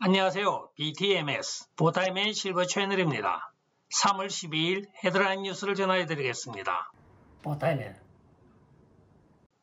안녕하세요. BTMS 보타임의 실버 채널입니다. 3월 12일 헤드라인 뉴스를 전해드리겠습니다. 보타임의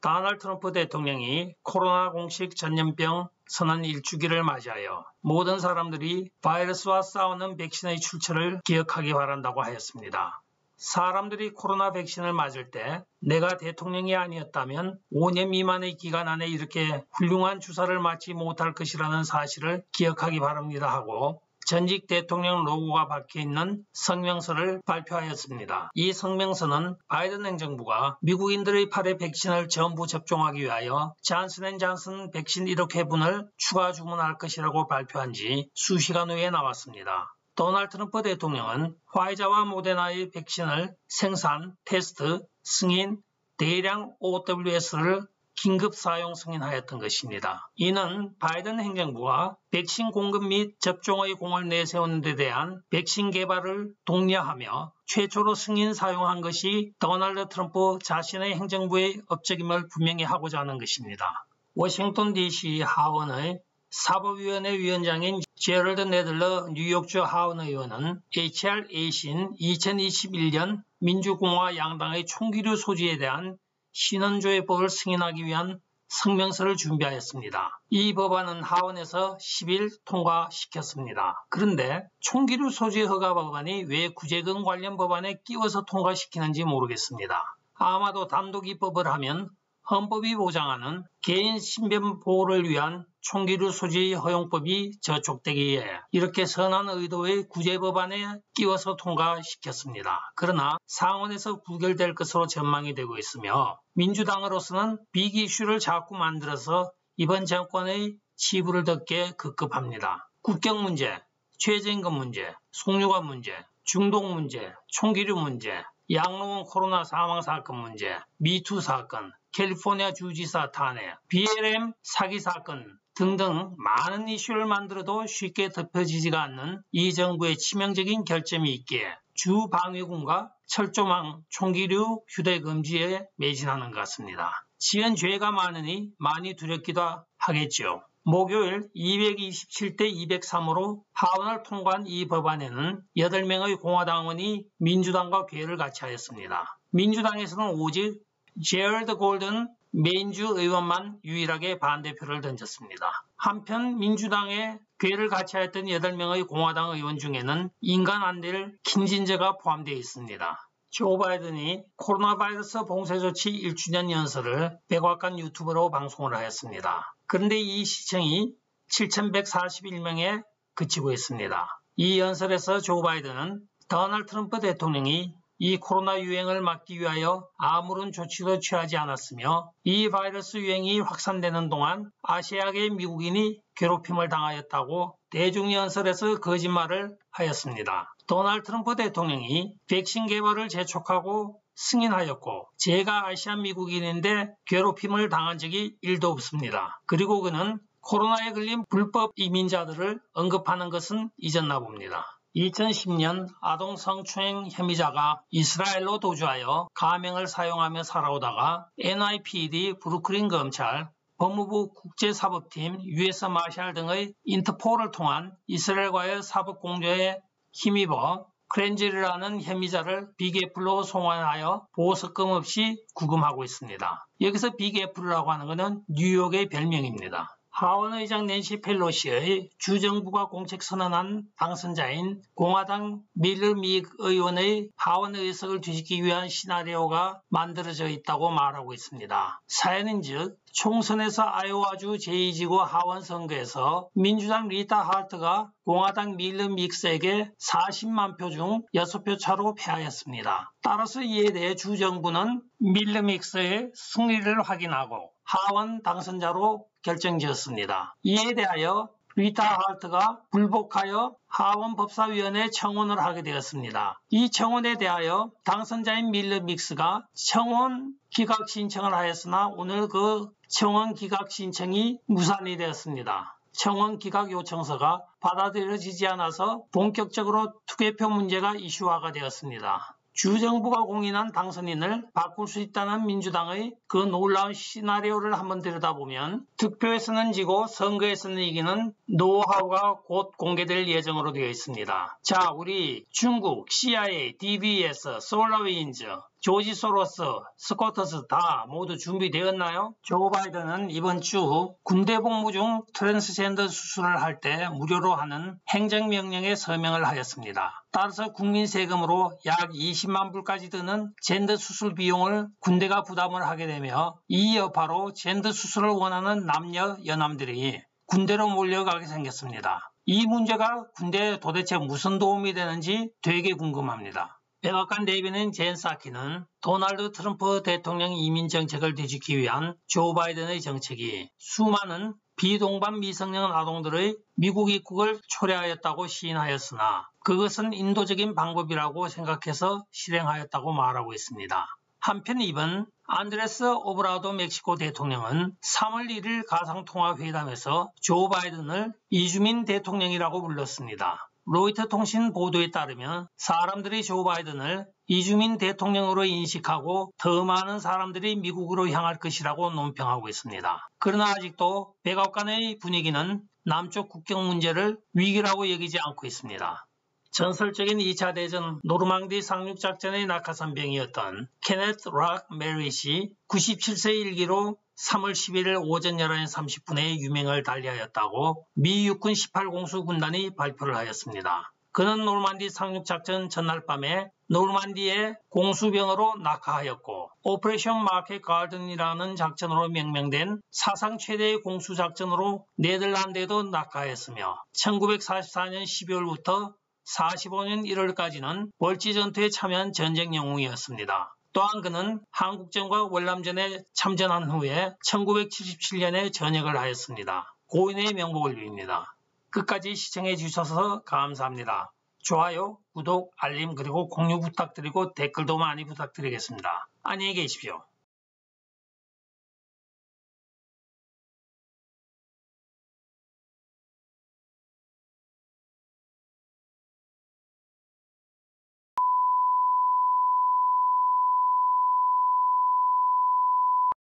도널드 트럼프 대통령이 코로나 공식 전염병 선언 1주기를 맞이하여 모든 사람들이 바이러스와 싸우는 백신의 출처를 기억하기 바란다고 하였습니다. 사람들이 코로나 백신을 맞을 때 내가 대통령이 아니었다면 5년 미만의 기간 안에 이렇게 훌륭한 주사를 맞지 못할 것이라는 사실을 기억하기 바랍니다 하고 전직 대통령 로고가 박혀있는 성명서를 발표하였습니다. 이 성명서는 바이든 행정부가 미국인들의 팔에 백신을 전부 접종하기 위하여 잔슨앤잔슨 백신 1억 회분을 추가 주문할 것이라고 발표한 지 수시간 후에 나왔습니다. 도널드 트럼프 대통령은 화이자와 모데나의 백신을 생산, 테스트, 승인, 대량 OWS를 긴급 사용 승인하였던 것입니다. 이는 바이든 행정부가 백신 공급 및 접종의 공을 내세우는 데 대한 백신 개발을 독려하며 최초로 승인 사용한 것이 도널드 트럼프 자신의 행정부의 업적임을 분명히 하고자 하는 것입니다. 워싱턴 DC 하원의 사법위원회 위원장인 제럴드 네들러 뉴욕주 하원 의원은 HR-8인 2021년 민주공화 양당의 총기류 소지에 대한 신원조회법을 승인하기 위한 성명서를 준비하였습니다. 이 법안은 하원에서 10일 통과시켰습니다. 그런데 총기류 소지 허가 법안이 왜 구제금 관련 법안에 끼워서 통과시키는지 모르겠습니다. 아마도 단독 입법을 하면 헌법이 보장하는 개인 신변 보호를 위한 총기류 소지 허용법이 저촉되기에 이렇게 선한 의도의 구제법안에 끼워서 통과시켰습니다. 그러나 상원에서 부결될 것으로 전망이 되고 있으며 민주당으로서는 빅 이슈를 자꾸 만들어서 이번 정권의 치부를 덮게 급급합니다. 국경 문제, 최저임금 문제, 송유관 문제, 중동 문제, 총기류 문제, 양로원 코로나 사망 사건 문제, 미투 사건, 캘리포니아 주지사 탄핵, BLM 사기 사건 등등 많은 이슈를 만들어도 쉽게 덮여지지가 않는 이 정부의 치명적인 결점이 있기에 주방위군과 철조망 총기류 휴대 금지에 매진하는 것 같습니다. 지은 죄가 많으니 많이 두렵기도 하겠죠. 목요일 227대 203으로 하원을 통과한 이 법안에는 8명의 공화당원이 민주당과 궤를 같이 하였습니다. 민주당에서는 오직 제럴드 골든 메인주 의원만 유일하게 반대표를 던졌습니다. 한편 민주당의 궤를 같이 하였던 8명의 공화당 의원 중에는 인간 안 될 김진재가 포함되어 있습니다. 조 바이든이 코로나 바이러스 봉쇄조치 1주년 연설을 백악관 유튜브로 방송을 하였습니다. 그런데 이 시청이 7,141명에 그치고 있습니다. 이 연설에서 조 바이든은 도널드 트럼프 대통령이 이 코로나 유행을 막기 위하여 아무런 조치도 취하지 않았으며 이 바이러스 유행이 확산되는 동안 아시아계 미국인이 괴롭힘을 당하였다고 대중연설에서 거짓말을 하였습니다. 도널드 트럼프 대통령이 백신 개발을 재촉하고 승인하였고 제가 아시아 미국인인데 괴롭힘을 당한 적이 1도 없습니다. 그리고 그는 코로나에 걸린 불법 이민자들을 언급하는 것은 잊었나 봅니다. 2010년 아동 성추행 혐의자가 이스라엘로 도주하여 가명을 사용하며 살아오다가 NYPD, 브루클린 검찰, 법무부 국제사법팀, US 마샬 등의 인터폴을 통한 이스라엘과의 사법 공조에 힘입어 크렌젤이라는 혐의자를 빅애플로 송환하여 보석금 없이 구금하고 있습니다. 여기서 빅애플이라고 하는 것은 뉴욕의 별명입니다. 하원의장 낸시 펠로시의 주정부가 공책 선언한 당선자인 공화당 밀러 믹 의원의 하원 의석을 뒤집기 위한 시나리오가 만들어져 있다고 말하고 있습니다. 사연인즉 총선에서 아이오와주 제2지구 하원 선거에서 민주당 리타 할트가 공화당 밀러 믹스에게 40만 표 중 6표 차로 패하였습니다. 따라서 이에 대해 주정부는 밀러 믹스의 승리를 확인하고 하원 당선자로 결정지었습니다. 이에 대하여 리타 할트가 불복하여 하원법사위원회 청원을 하게 되었습니다. 이 청원에 대하여 당선자인 밀러 믹스가 청원 기각 신청을 하였으나 오늘 그 청원 기각 신청이 무산이 되었습니다. 청원 기각 요청서가 받아들여지지 않아서 본격적으로 투개표 문제가 이슈화가 되었습니다. 주정부가 공인한 당선인을 바꿀 수 있다는 민주당의 그 놀라운 시나리오를 한번 들여다보면 득표에서는 지고 선거에서는 이기는 노하우가 곧 공개될 예정으로 되어 있습니다. 자, 우리 중국, CIA, DBS, 솔라윈즈, 조지 소로스, 스코터스 다 모두 준비되었나요? 조 바이든은 이번 주 군대 복무 중 트랜스젠더 수술을 할 때 무료로 하는 행정명령에 서명을 하였습니다. 따라서 국민 세금으로 약 20만 불까지 드는 젠더 수술 비용을 군대가 부담을 하게 되며 이 여파로 젠더 수술을 원하는 남녀 여남들이 군대로 몰려가게 생겼습니다. 이 문제가 군대에 도대체 무슨 도움이 되는지 되게 궁금합니다. 백악관 대변인 젠 사키는 도널드 트럼프 대통령 이민 정책을 뒤집기 위한 조 바이든의 정책이 수많은 비동반 미성년 아동들의 미국 입국을 초래하였다고 시인하였으나 그것은 인도적인 방법이라고 생각해서 실행하였다고 말하고 있습니다. 한편 이번 안드레스 오브라도 멕시코 대통령은 3월 1일 가상통화회담에서 조 바이든을 이주민 대통령이라고 불렀습니다. 로이터 통신 보도에 따르면 사람들이 조 바이든을 이주민 대통령으로 인식하고 더 많은 사람들이 미국으로 향할 것이라고 논평하고 있습니다. 그러나 아직도 백악관의 분위기는 남쪽 국경 문제를 위기라고 여기지 않고 있습니다. 전설적인 2차 대전 노르망디 상륙작전의 낙하산병이었던 케네트 락 메리시 97세 일기로 3월 11일 오전 11시 30분에 유명을 달리하였다고 미 육군 18공수 군단이 발표를 하였습니다. 그는 노르만디 상륙작전 전날 밤에 노르만디의 공수병으로 낙하하였고 오퍼레이션 마켓 가든이라는 작전으로 명명된 사상 최대의 공수작전으로 네덜란드에도 낙하했으며 1944년 12월부터 45년 1월까지는 월지 전투에 참여한 전쟁 영웅이었습니다. 또한 그는 한국전과 월남전에 참전한 후에 1977년에 전역을 하였습니다. 고인의 명복을 빕니다. 끝까지 시청해 주셔서 감사합니다. 좋아요, 구독, 알림 그리고 공유 부탁드리고 댓글도 많이 부탁드리겠습니다. 안녕히 계십시오.